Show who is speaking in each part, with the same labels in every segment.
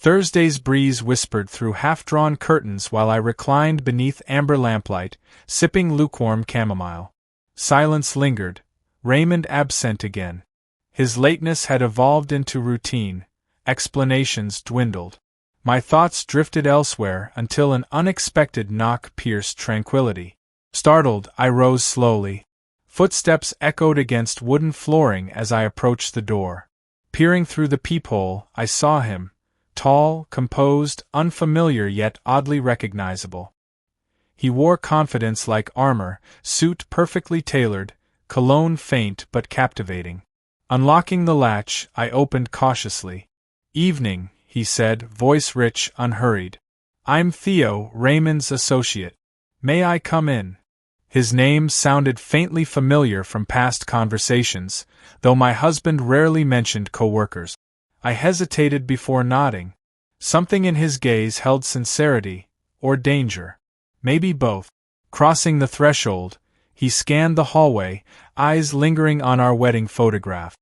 Speaker 1: Thursday's breeze whispered through half-drawn curtains while I reclined beneath amber lamplight, sipping lukewarm chamomile. Silence lingered, Raymond absent again. His lateness had evolved into routine, explanations dwindled. My thoughts drifted elsewhere until an unexpected knock pierced tranquility. Startled, I rose slowly. Footsteps echoed against wooden flooring as I approached the door. Peering through the peephole, I saw him, tall, composed, unfamiliar yet oddly recognizable. He wore confidence like armor, suit perfectly tailored, cologne faint but captivating. Unlocking the latch, I opened cautiously. "Evening," he said, voice rich, unhurried. "I'm Theo, Raymond's associate. May I come in?" His name sounded faintly familiar from past conversations, though my husband rarely mentioned coworkers. I hesitated before nodding. Something in his gaze held sincerity, or danger. Maybe both. Crossing the threshold, he scanned the hallway, eyes lingering on our wedding photograph.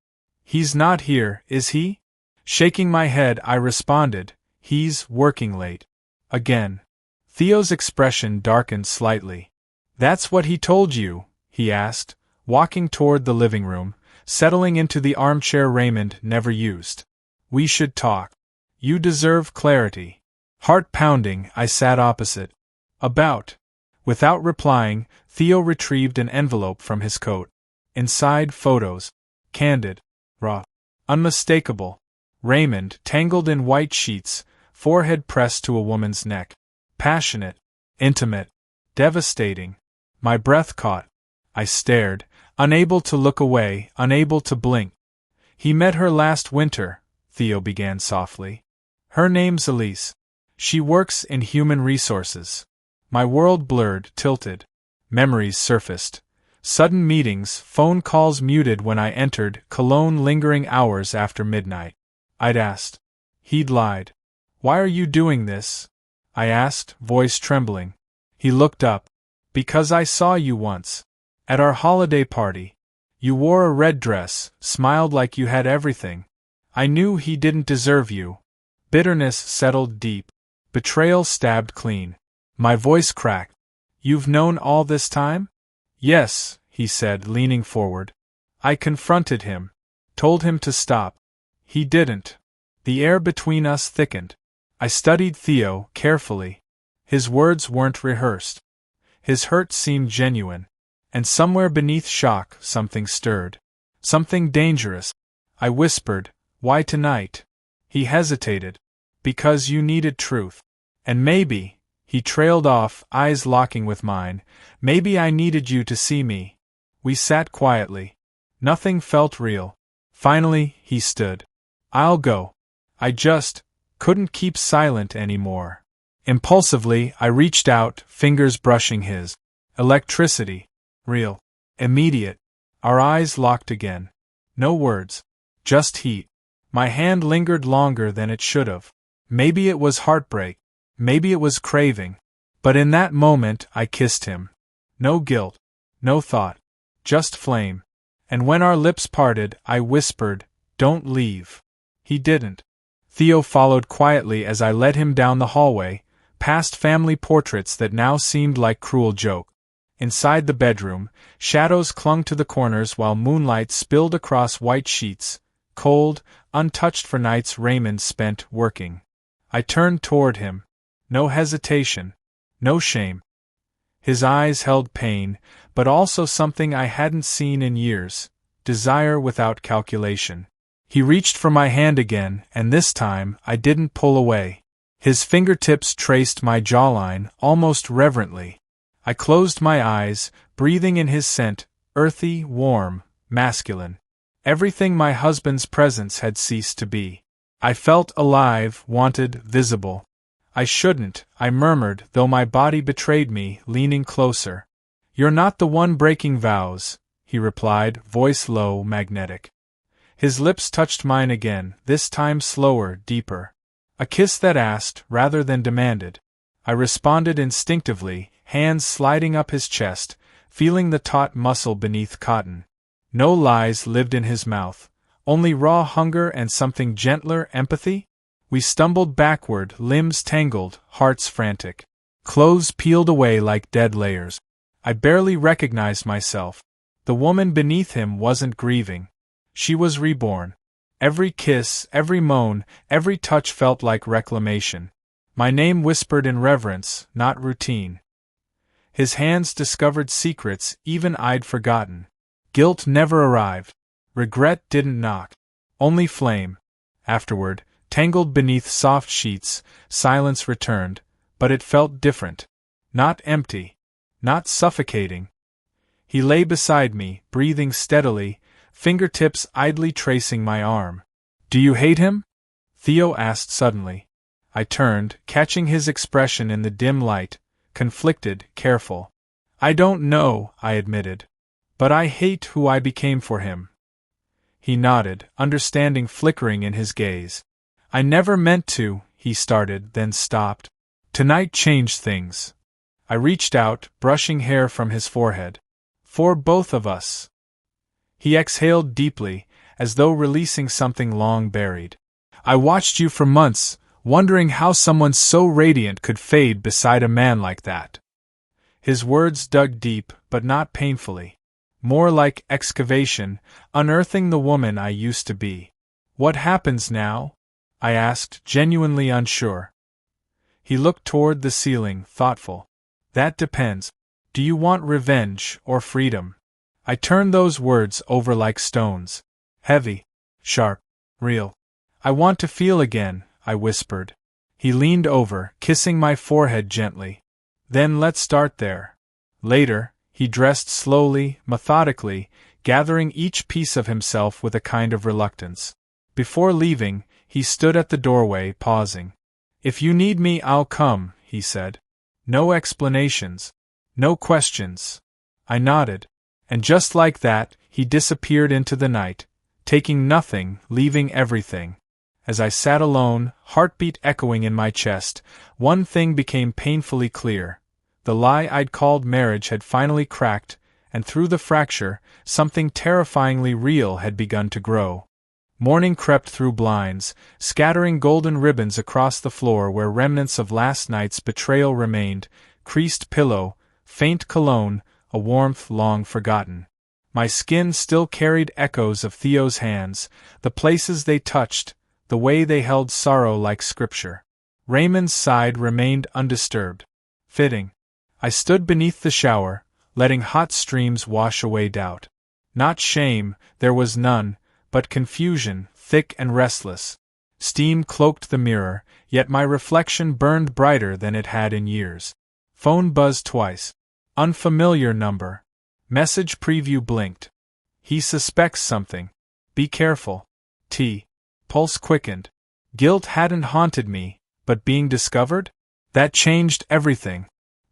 Speaker 1: "He's not here, is he?" Shaking my head, I responded, "He's working late." Again. Theo's expression darkened slightly. "That's what he told you?" he asked, walking toward the living room, settling into the armchair Raymond never used. "We should talk. You deserve clarity." Heart pounding, I sat opposite. "About?" Without replying, Theo retrieved an envelope from his coat. Inside, photos. Candid. Raw. Unmistakable. Raymond, tangled in white sheets, forehead pressed to a woman's neck. Passionate. Intimate. Devastating. My breath caught. I stared, unable to look away, unable to blink. "He met her last winter," Theo began softly. "Her name's Elise. She works in human resources." My world blurred, tilted. Memories surfaced. Sudden meetings, phone calls muted when I entered, cologne lingering hours after midnight. I'd asked. He'd lied. "Why are you doing this?" I asked, voice trembling. He looked up. "Because I saw you once. At our holiday party. You wore a red dress, smiled like you had everything. I knew he didn't deserve you." Bitterness settled deep. Betrayal stabbed clean. My voice cracked. "You've known all this time?" "Yes," he said, leaning forward. "I confronted him. Told him to stop. He didn't." The air between us thickened. I studied Theo carefully. His words weren't rehearsed. His hurt seemed genuine. And somewhere beneath shock, something stirred. Something dangerous. I whispered, "Why tonight?" He hesitated. "Because you needed truth. And maybe," he trailed off, eyes locking with mine, "maybe I needed you to see me." We sat quietly. Nothing felt real. Finally, he stood. "I'll go." I just couldn't keep silent anymore. Impulsively, I reached out, fingers brushing his. Electricity. Real. Immediate. Our eyes locked again. No words. Just heat. My hand lingered longer than it should have. Maybe it was heartbreak. Maybe it was craving. But in that moment, I kissed him. No guilt. No thought. Just flame. And when our lips parted, I whispered, "Don't leave." He didn't. Theo followed quietly as I led him down the hallway, past family portraits that now seemed like cruel joke. Inside the bedroom, shadows clung to the corners while moonlight spilled across white sheets, cold, untouched for nights Raymond spent working. I turned toward him. No hesitation. No shame. His eyes held pain, but also something I hadn't seen in years, desire without calculation. He reached for my hand again, and this time, I didn't pull away. His fingertips traced my jawline, almost reverently. I closed my eyes, breathing in his scent, earthy, warm, masculine. Everything my husband's presence had ceased to be. I felt alive, wanted, visible. "I shouldn't," I murmured, though my body betrayed me, leaning closer. "You're not the one breaking vows," he replied, voice low, magnetic. His lips touched mine again, this time slower, deeper. A kiss that asked, rather than demanded. I responded instinctively, hands sliding up his chest, feeling the taut muscle beneath cotton. No lies lived in his mouth, only raw hunger and something gentler, empathy? We stumbled backward, limbs tangled, hearts frantic. Clothes peeled away like dead layers. I barely recognized myself. The woman beneath him wasn't grieving. She was reborn. Every kiss, every moan, every touch felt like reclamation. My name whispered in reverence, not routine. His hands discovered secrets even I'd forgotten. Guilt never arrived. Regret didn't knock. Only flame. Afterward, tangled beneath soft sheets, silence returned, but it felt different. Not empty. Not suffocating. He lay beside me, breathing steadily, fingertips idly tracing my arm. "Do you hate him?" Theo asked suddenly. I turned, catching his expression in the dim light, conflicted, careful. "I don't know," I admitted. "But I hate who I became for him." He nodded, understanding flickering in his gaze. "I never meant to," he started, then stopped. "Tonight changed things." I reached out, brushing hair from his forehead. "For both of us." He exhaled deeply, as though releasing something long buried. "I watched you for months, wondering how someone so radiant could fade beside a man like that." His words dug deep, but not painfully. More like excavation, unearthing the woman I used to be. "What happens now?" I asked, genuinely unsure. He looked toward the ceiling, thoughtful. "That depends. Do you want revenge or freedom?" I turned those words over like stones. Heavy, sharp, real. "I want to feel again," I whispered. He leaned over, kissing my forehead gently. "Then let's start there." Later, he dressed slowly, methodically, gathering each piece of himself with a kind of reluctance. Before leaving, he stood at the doorway, pausing. "If you need me, I'll come," he said. No explanations. No questions. I nodded. And just like that, he disappeared into the night, taking nothing, leaving everything. As I sat alone, heartbeat echoing in my chest, one thing became painfully clear. The lie I'd called marriage had finally cracked, and through the fracture, something terrifyingly real had begun to grow. Morning crept through blinds, scattering golden ribbons across the floor where remnants of last night's betrayal remained, creased pillow, faint cologne, a warmth long forgotten. My skin still carried echoes of Theo's hands, the places they touched, the way they held sorrow like scripture. Raymond's side remained undisturbed. Fitting. I stood beneath the shower, letting hot streams wash away doubt. Not shame, there was none, but confusion, thick and restless. Steam cloaked the mirror, yet my reflection burned brighter than it had in years. Phone buzzed twice. Unfamiliar number. Message preview blinked. "He suspects something. Be careful." Pulse quickened. Guilt hadn't haunted me, but being discovered? That changed everything.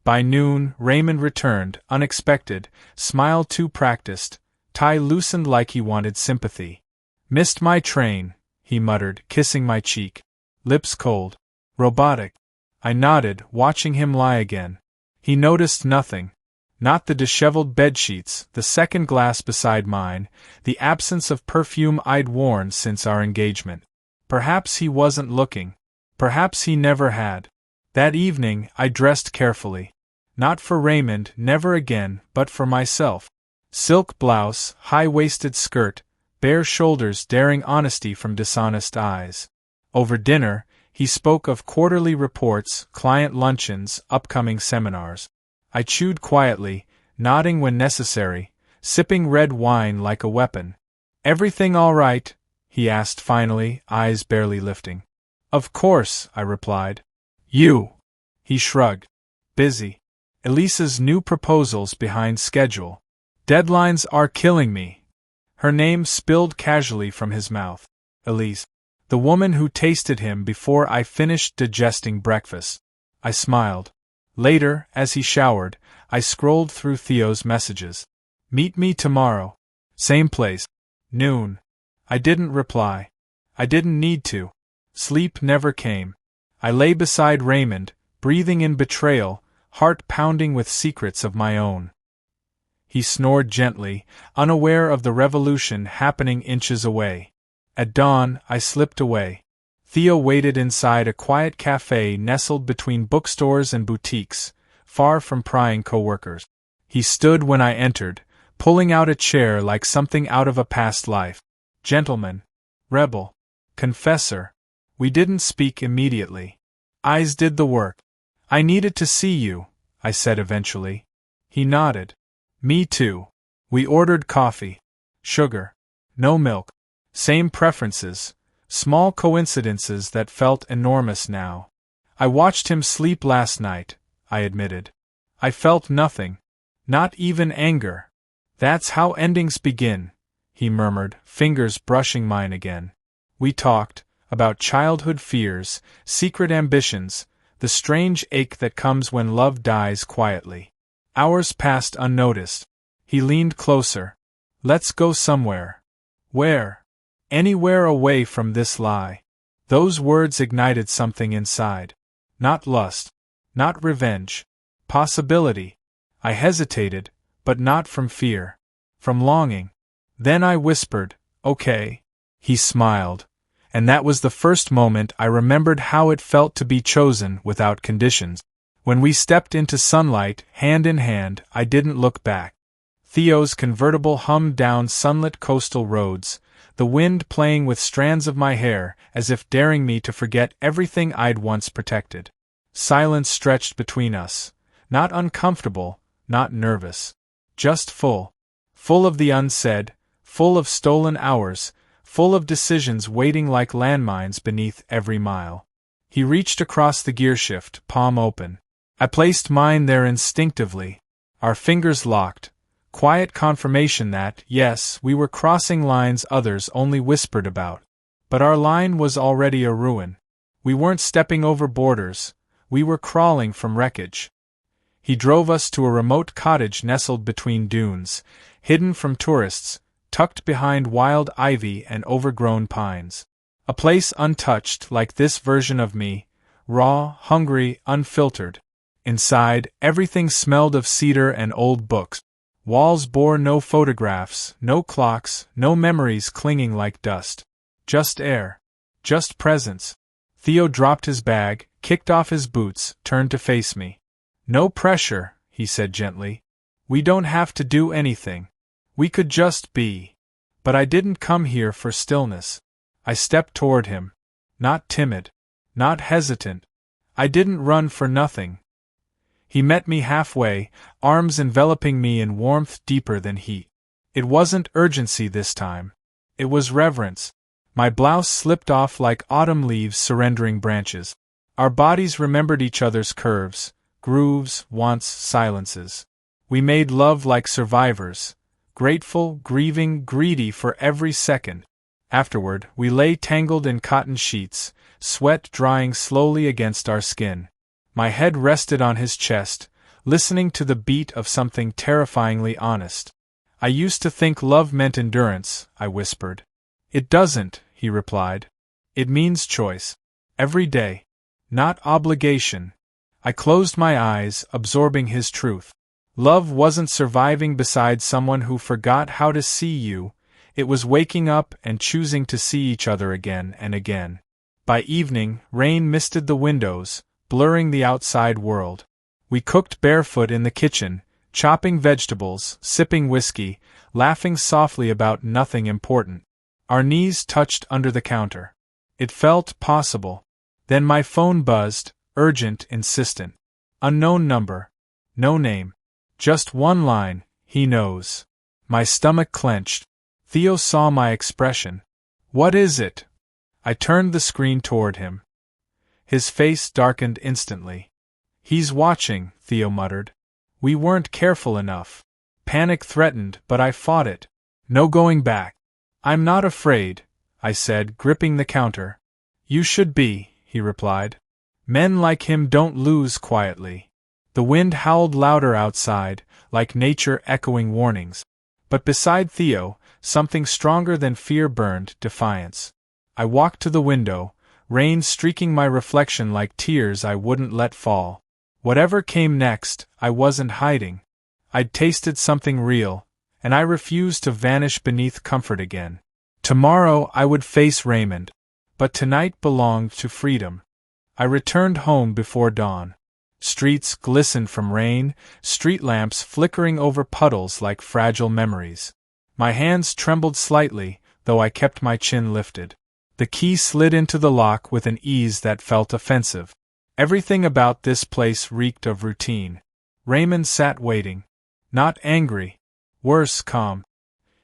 Speaker 1: By noon, Raymond returned, unexpected, smile too practiced, tie loosened like he wanted sympathy. "Missed my train," he muttered, kissing my cheek. Lips cold. Robotic. I nodded, watching him lie again. He noticed nothing. Not the disheveled bedsheets, the second glass beside mine, the absence of perfume I'd worn since our engagement. Perhaps he wasn't looking. Perhaps he never had. That evening, I dressed carefully. Not for Raymond, never again, but for myself. Silk blouse, high-waisted skirt, bare shoulders daring honesty from dishonest eyes. Over dinner, he spoke of quarterly reports, client luncheons, upcoming seminars. I chewed quietly, nodding when necessary, sipping red wine like a weapon. "Everything all right?" he asked finally, eyes barely lifting. "Of course," I replied. "You?" He shrugged. "Busy. Elisa's new proposals behind schedule. Deadlines are killing me." Her name spilled casually from his mouth. Elise. The woman who tasted him before I finished digesting breakfast. I smiled. Later, as he showered, I scrolled through Theo's messages. "Meet me tomorrow. Same place. Noon." I didn't reply. I didn't need to. Sleep never came. I lay beside Raymond, breathing in betrayal, heart pounding with secrets of my own. He snored gently, unaware of the revolution happening inches away. At dawn, I slipped away. Theo waited inside a quiet cafe nestled between bookstores and boutiques, far from prying coworkers. He stood when I entered, pulling out a chair like something out of a past life. Gentleman. Rebel. Confessor. We didn't speak immediately. Eyes did the work. I needed to see you, I said eventually. He nodded. Me too. We ordered coffee. Sugar. No milk. Same preferences. Small coincidences that felt enormous now. I watched him sleep last night, I admitted. I felt nothing. Not even anger. That's how endings begin, he murmured, fingers brushing mine again. We talked about childhood fears, secret ambitions, the strange ache that comes when love dies quietly. Hours passed unnoticed. He leaned closer. Let's go somewhere. Where? Anywhere away from this lie. Those words ignited something inside. Not lust. Not revenge. Possibility. I hesitated, but not from fear. From longing. Then I whispered, "Okay." He smiled. And that was the first moment I remembered how it felt to be chosen without conditions. When we stepped into sunlight, hand in hand, I didn't look back. Theo's convertible hummed down sunlit coastal roads, the wind playing with strands of my hair as if daring me to forget everything I'd once protected. Silence stretched between us, not uncomfortable, not nervous. Just full. Full of the unsaid, full of stolen hours, full of decisions waiting like landmines beneath every mile. He reached across the gearshift, palm open. I placed mine there instinctively. Our fingers locked. Quiet confirmation that, yes, we were crossing lines others only whispered about. But our line was already a ruin. We weren't stepping over borders, we were crawling from wreckage. He drove us to a remote cottage nestled between dunes, hidden from tourists, tucked behind wild ivy and overgrown pines. A place untouched like this version of me, raw, hungry, unfiltered. Inside, everything smelled of cedar and old books. Walls bore no photographs, no clocks, no memories clinging like dust. Just air. Just presence. Theo dropped his bag, kicked off his boots, turned to face me. No pressure, he said gently. We don't have to do anything. We could just be. But I didn't come here for stillness. I stepped toward him. Not timid. Not hesitant. I didn't run for nothing. He met me halfway, arms enveloping me in warmth deeper than heat. It wasn't urgency this time. It was reverence. My blouse slipped off like autumn leaves surrendering branches. Our bodies remembered each other's curves, grooves, wants, silences. We made love like survivors, grateful, grieving, greedy for every second. Afterward, we lay tangled in cotton sheets, sweat drying slowly against our skin. My head rested on his chest, listening to the beat of something terrifyingly honest. I used to think love meant endurance, I whispered. It doesn't, he replied. It means choice. Every day. Not obligation. I closed my eyes, absorbing his truth. Love wasn't surviving beside someone who forgot how to see you, it was waking up and choosing to see each other again and again. By evening, rain misted the windows, blurring the outside world. We cooked barefoot in the kitchen, chopping vegetables, sipping whiskey, laughing softly about nothing important. Our knees touched under the counter. It felt possible. Then my phone buzzed, urgent, insistent. Unknown number. No name. Just one line, he knows. My stomach clenched. Theo saw my expression. What is it? I turned the screen toward him. His face darkened instantly. He's watching, Theo muttered. We weren't careful enough. Panic threatened, but I fought it. No going back. I'm not afraid, I said, gripping the counter. You should be, he replied. Men like him don't lose quietly. The wind howled louder outside, like nature echoing warnings. But beside Theo, something stronger than fear burned, defiance. I walked to the window, rain streaking my reflection like tears I wouldn't let fall. Whatever came next, I wasn't hiding. I'd tasted something real, and I refused to vanish beneath comfort again. Tomorrow I would face Raymond. But tonight belonged to freedom. I returned home before dawn. Streets glistened from rain, street lamps flickering over puddles like fragile memories. My hands trembled slightly, though I kept my chin lifted. The key slid into the lock with an ease that felt offensive. Everything about this place reeked of routine. Raymond sat waiting. Not angry. Worse, calm.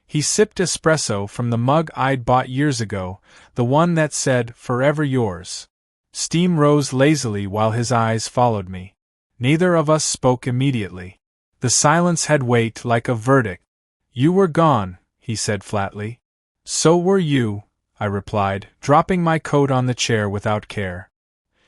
Speaker 1: He sipped espresso from the mug I'd bought years ago, the one that said, "Forever yours." Steam rose lazily while his eyes followed me. Neither of us spoke immediately. The silence had weight like a verdict. "You were gone," he said flatly. "So were you," I replied, dropping my coat on the chair without care.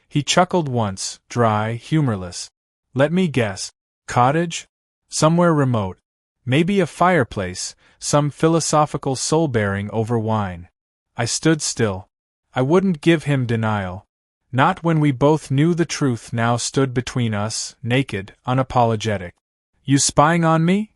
Speaker 1: He chuckled once, dry, humorless. "Let me guess. Cottage? Somewhere remote. Maybe a fireplace, some philosophical soul-bearing over wine." I stood still. I wouldn't give him denial. Not when we both knew the truth now stood between us, naked, unapologetic. "You spying on me?"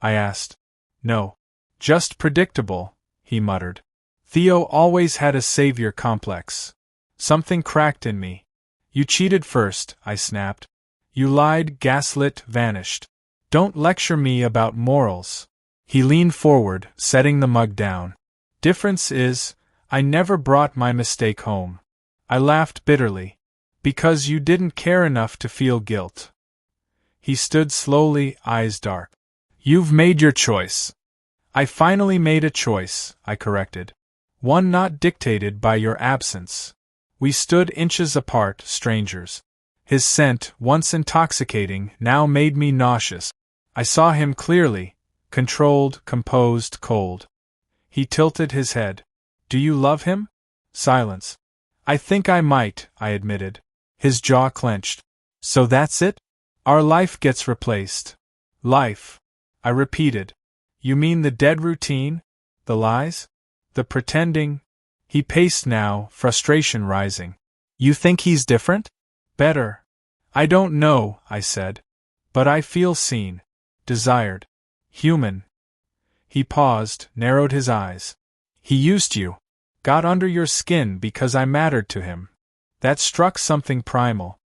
Speaker 1: I asked. "No. Just predictable," he muttered. Theo always had a savior complex. Something cracked in me. "You cheated first," I snapped. "You lied, gaslit, vanished. Don't lecture me about morals." He leaned forward, setting the mug down. "Difference is, I never brought my mistake home." I laughed bitterly. "Because you didn't care enough to feel guilt." He stood slowly, eyes dark. "You've made your choice." "I finally made a choice," I corrected. "One not dictated by your absence." We stood inches apart, strangers. His scent, once intoxicating, now made me nauseous. I saw him clearly, controlled, composed, cold. He tilted his head. "Do you love him?" Silence. "I think I might," I admitted. His jaw clenched. "So that's it? Our life gets replaced." "Life," I repeated. "You mean the dead routine? The lies? The pretending?" He paced now, frustration rising. "You think he's different?" "Better." "I don't know," I said. "But I feel seen. Desired. Human." He paused, narrowed his eyes. "He used you. Got under your skin because I mattered to him. That struck something primal.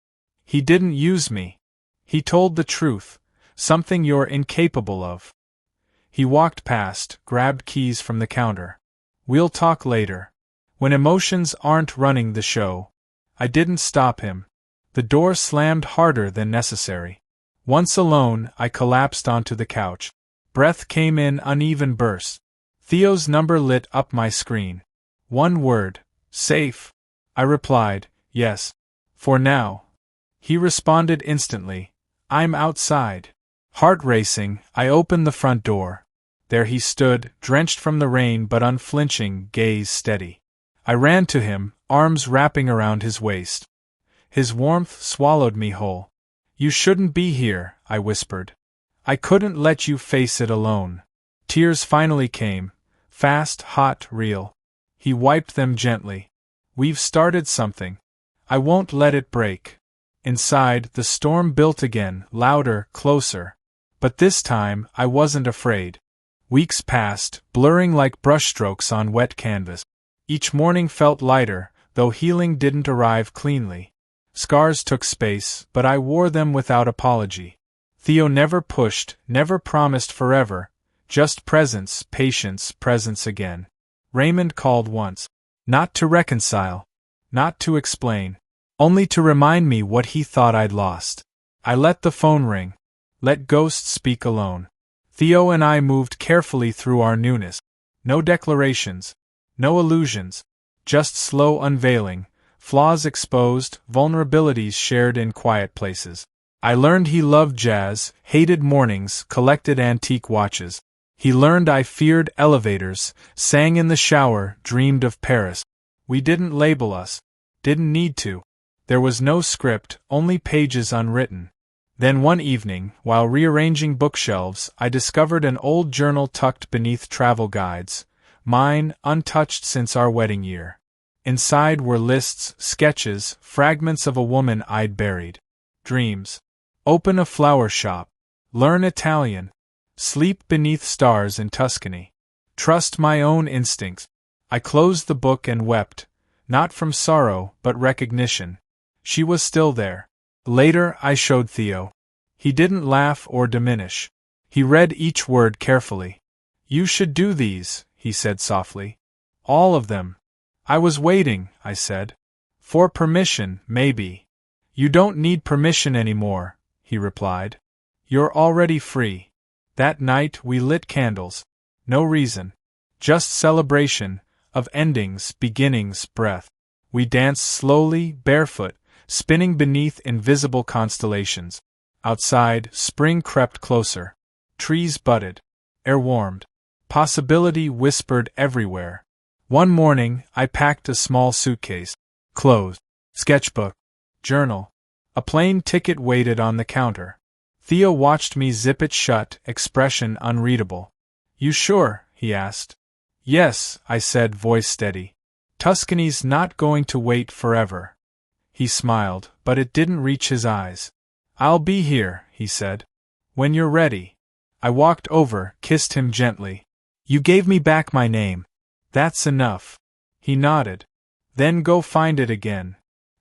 Speaker 1: He didn't use me. He told the truth, something you're incapable of." He walked past, grabbed keys from the counter. "We'll talk later. When emotions aren't running the show." I didn't stop him. The door slammed harder than necessary. Once alone, I collapsed onto the couch. Breath came in uneven bursts. Theo's number lit up my screen. One word. "Safe." I replied, "Yes. For now." He responded instantly, "I'm outside." Heart racing, I opened the front door. There he stood, drenched from the rain but unflinching, gaze steady. I ran to him, arms wrapping around his waist. His warmth swallowed me whole. "You shouldn't be here," I whispered. "I couldn't let you face it alone." Tears finally came, fast, hot, real. He wiped them gently. "We've started something. I won't let it break." Inside, the storm built again, louder, closer. But this time, I wasn't afraid. Weeks passed, blurring like brushstrokes on wet canvas. Each morning felt lighter, though healing didn't arrive cleanly. Scars took space, but I wore them without apology. Theo never pushed, never promised forever, just presence, patience, presence again. Raymond called once. Not to reconcile. Not to explain. Only to remind me what he thought I'd lost. I let the phone ring. Let ghosts speak alone. Theo and I moved carefully through our newness. No declarations. No illusions. Just slow unveiling. Flaws exposed, vulnerabilities shared in quiet places. I learned he loved jazz, hated mornings, collected antique watches. He learned I feared elevators, sang in the shower, dreamed of Paris. We didn't label us. Didn't need to. There was no script, only pages unwritten. Then one evening, while rearranging bookshelves, I discovered an old journal tucked beneath travel guides, mine, untouched since our wedding year. Inside were lists, sketches, fragments of a woman I'd buried. Dreams. Open a flower shop. Learn Italian. Sleep beneath stars in Tuscany. Trust my own instincts. I closed the book and wept, Not from sorrow, but recognition. She was still there. Later, I showed Theo. He didn't laugh or diminish. He read each word carefully. You should do these, he said softly. All of them. I was waiting, I said. For permission, maybe. You don't need permission anymore, he replied. You're already free. That night we lit candles. No reason. Just celebration, of endings, beginnings, breath. We danced slowly, barefoot, spinning beneath invisible constellations. Outside, spring crept closer. Trees budded. Air warmed. Possibility whispered everywhere. One morning, I packed a small suitcase. Clothes, sketchbook, journal. A plane ticket waited on the counter. Theo watched me zip it shut, expression unreadable. You sure? He asked. Yes, I said, voice steady. Tuscany's not going to wait forever. He smiled, but it didn't reach his eyes. I'll be here, he said. When you're ready. I walked over, kissed him gently. You gave me back my name. That's enough. He nodded. Then go find it again.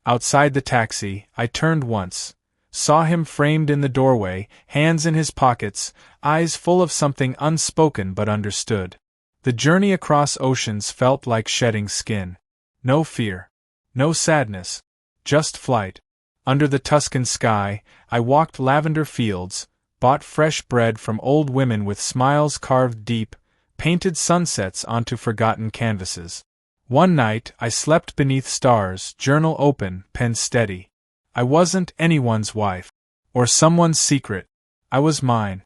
Speaker 1: Outside the taxi, I turned once. Saw him framed in the doorway, hands in his pockets, eyes full of something unspoken but understood. The journey across oceans felt like shedding skin. No fear. No sadness. Just flight. Under the Tuscan sky, I walked lavender fields, bought fresh bread from old women with smiles carved deep, painted sunsets onto forgotten canvases. One night, I slept beneath stars, journal open, pen steady. I wasn't anyone's wife. Or someone's secret. I was mine.